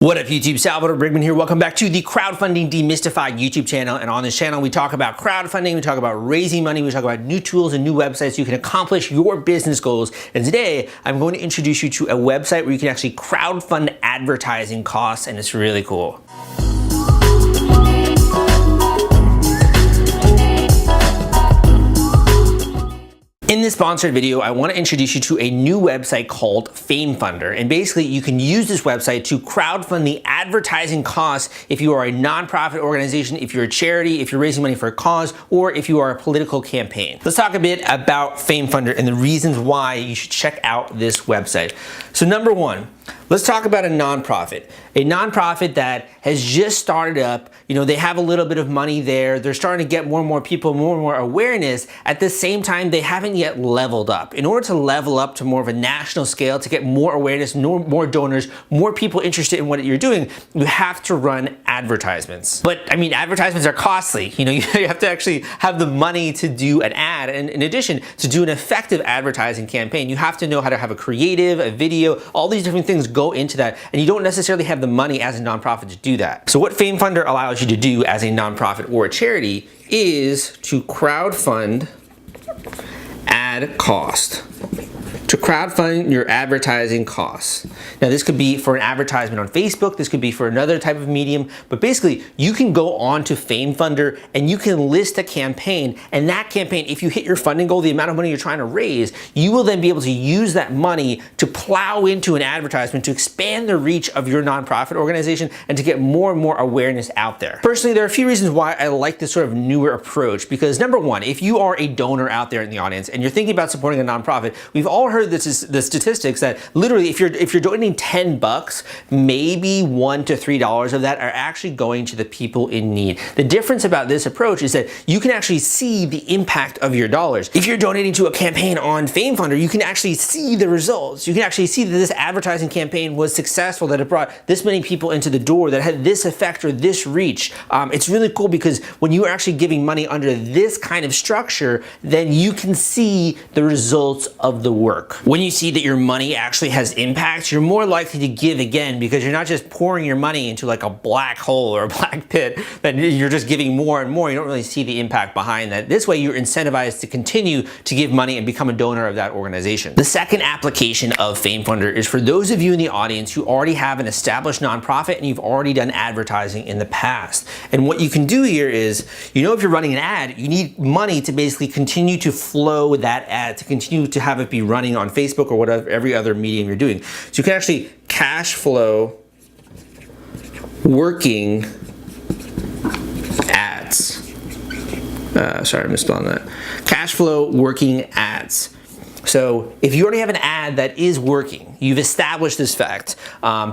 What up YouTube, Salvador Briggman here. Welcome back to the Crowdfunding Demystified YouTube channel. And on this channel, we talk about crowdfunding, we talk about raising money, we talk about new tools and new websites so you can accomplish your business goals. And today, I'm going to introduce you to a website where you can actually crowdfund advertising costs, and it's really cool. In this sponsored video, I want to introduce you to a new website called FameFunder. And basically, you can use this website to crowdfund the advertising costs if you are a nonprofit organization, if you're a charity, if you're raising money for a cause, or if you are a political campaign. Let's talk a bit about FameFunder and the reasons why you should check out this website. So number one, let's talk about a nonprofit. A nonprofit that has just started up, they have a little bit of money there, they're starting to get more and more people, more and more awareness. At the same time, they haven't yet leveled up. In order to level up to more of a national scale, to get more awareness, more donors, more people interested in what you're doing, you have to run advertisements. But I mean, advertisements are costly. You have to actually have the money to do an ad. And in addition, to do an effective advertising campaign, you have to know how to have a creative, a video, all these different things go into that. And you don't necessarily have the money as a nonprofit to do that. So what FameFunder allows you to do as a nonprofit or a charity is to crowdfund ad cost. To crowdfund your advertising costs. Now this could be for an advertisement on Facebook, this could be for another type of medium, but basically you can go on to FameFunder and you can list a campaign, and that campaign, if you hit your funding goal, the amount of money you're trying to raise, you will then be able to use that money to plow into an advertisement to expand the reach of your nonprofit organization and to get more and more awareness out there. Personally, there are a few reasons why I like this sort of newer approach, because number one, if you are a donor out there in the audience and you're thinking about supporting a nonprofit, we've all heard the statistics that literally if you're donating $10, maybe $1 to $3 of that are actually going to the people in need. The difference about this approach is that you can actually see the impact of your dollars. If you're donating to a campaign on FameFunder, you can actually see the results. You can actually see that this advertising campaign was successful, that it brought this many people into the door, that had this effect or this reach. It's really cool because when you are actually giving money under this kind of structure, then you can see the results of the work. When you see that your money actually has impact, you're more likely to give again because you're not just pouring your money into like a black hole or a black pit, that you're just giving more and more. You don't really see the impact behind that. This way you're incentivized to continue to give money and become a donor of that organization. The second application of FameFunder is for those of you in the audience who already have an established nonprofit and you've already done advertising in the past. And what you can do here is, if you're running an ad, you need money to basically continue to flow that ad, to continue to have it be running on Facebook or whatever, every other medium you're doing. So you can actually cash flow working ads. Sorry, I'm misspelling that. Cash flow working ads. So if you already have an ad that is working, you've established this fact,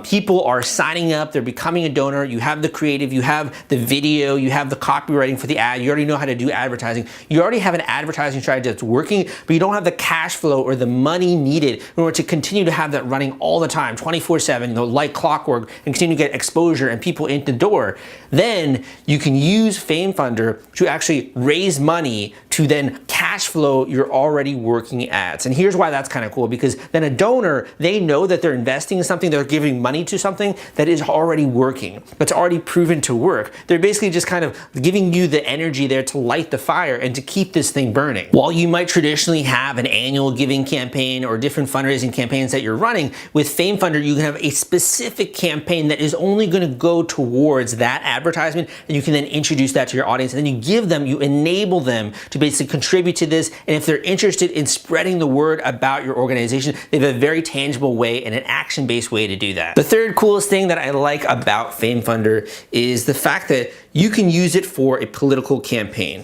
people are signing up, they're becoming a donor, you have the creative, you have the video, you have the copywriting for the ad, you already know how to do advertising, you already have an advertising strategy that's working, but you don't have the cash flow or the money needed in order to continue to have that running all the time, 24/7, like clockwork, and continue to get exposure and people in the door, then you can use FameFunder to actually raise money to then cash flow your already working ads. And here's why that's kind of cool, because then a donor, they know that they're investing in something, they're giving money to something that is already working, that's already proven to work. They're basically just kind of giving you the energy there to light the fire and to keep this thing burning. While you might traditionally have an annual giving campaign or different fundraising campaigns that you're running, with FameFunder, you can have a specific campaign that is only going to go towards that advertisement, and you can then introduce that to your audience, and then you enable them to basically contribute to this. And if they're interested in spreading the word about your organization, they have a very tangible way and an action-based way to do that. The third coolest thing that I like about FameFunder is the fact that you can use it for a political campaign.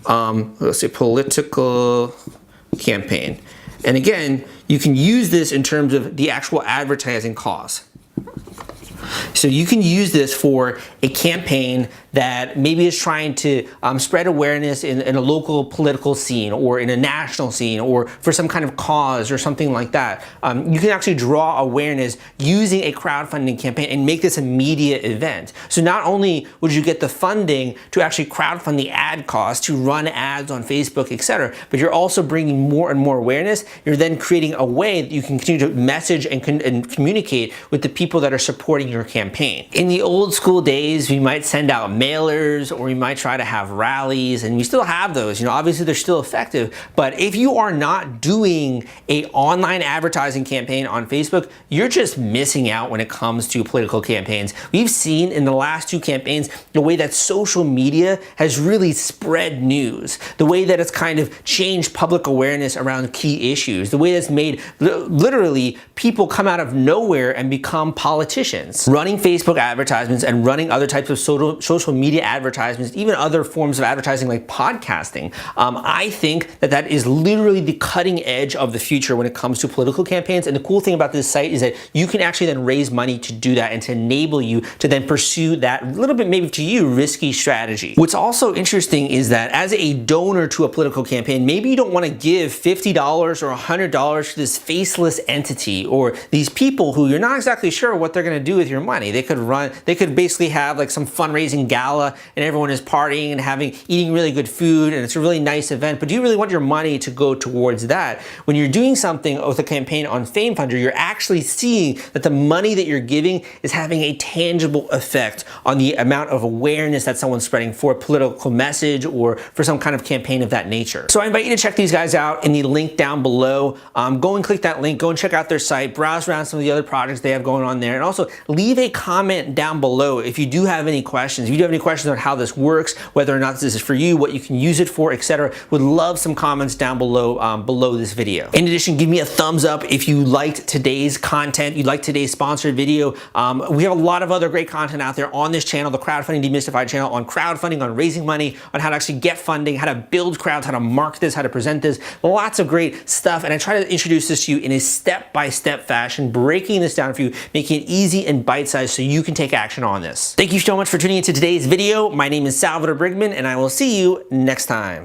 Let's say political campaign. And again, you can use this in terms of the actual advertising costs. So you can use this for a campaign that maybe is trying to spread awareness in a local political scene or in a national scene or for some kind of cause or something like that. You can actually draw awareness using a crowdfunding campaign and make this a media event. So not only would you get the funding to actually crowdfund the ad costs to run ads on Facebook, etc., but you're also bringing more and more awareness. You're then creating a way that you can continue to message and communicate with the people that are supporting your campaign. campaign. In the old school days, we might send out mailers or we might try to have rallies, and we still have those. You know, obviously they're still effective, but if you are not doing a online advertising campaign on Facebook, you're just missing out when it comes to political campaigns. We've seen in the last two campaigns the way that social media has really spread news, the way that it's kind of changed public awareness around key issues, the way that's made literally people come out of nowhere and become politicians. Running Facebook advertisements and running other types of social media advertisements, even other forms of advertising like podcasting, I think that that is literally the cutting edge of the future when it comes to political campaigns. And the cool thing about this site is that you can actually then raise money to do that and to enable you to then pursue that little bit, maybe to you, risky strategy. What's also interesting is that as a donor to a political campaign, maybe you don't want to give $50 or $100 to this faceless entity or these people who you're not exactly sure what they're going to do with your money. They could basically have like some fundraising gala and everyone is partying and eating really good food and it's a really nice event, but do you really want your money to go towards that? When you're doing something with a campaign on FameFunder, you're actually seeing that the money that you're giving is having a tangible effect on the amount of awareness that someone's spreading for a political message or for some kind of campaign of that nature. So I invite you to check these guys out in the link down below. Go and click that link, go and check out their site, browse around some of the other projects they have going on there, and also leave a comment down below if you do have any questions. If you do have any questions on how this works, whether or not this is for you, what you can use it for, etc., would love some comments down below below this video. In addition, give me a thumbs up if you liked today's content, you liked today's sponsored video. We have a lot of other great content out there on this channel, the Crowdfunding Demystified channel, on crowdfunding, on raising money, on how to actually get funding, how to build crowds, how to market this, how to present this, lots of great stuff. And I try to introduce this to you in a step-by-step fashion, breaking this down for you, making it easy and bite-sized so you can take action on this. Thank you so much for tuning into today's video. My name is Salvador Briggman, and I will see you next time.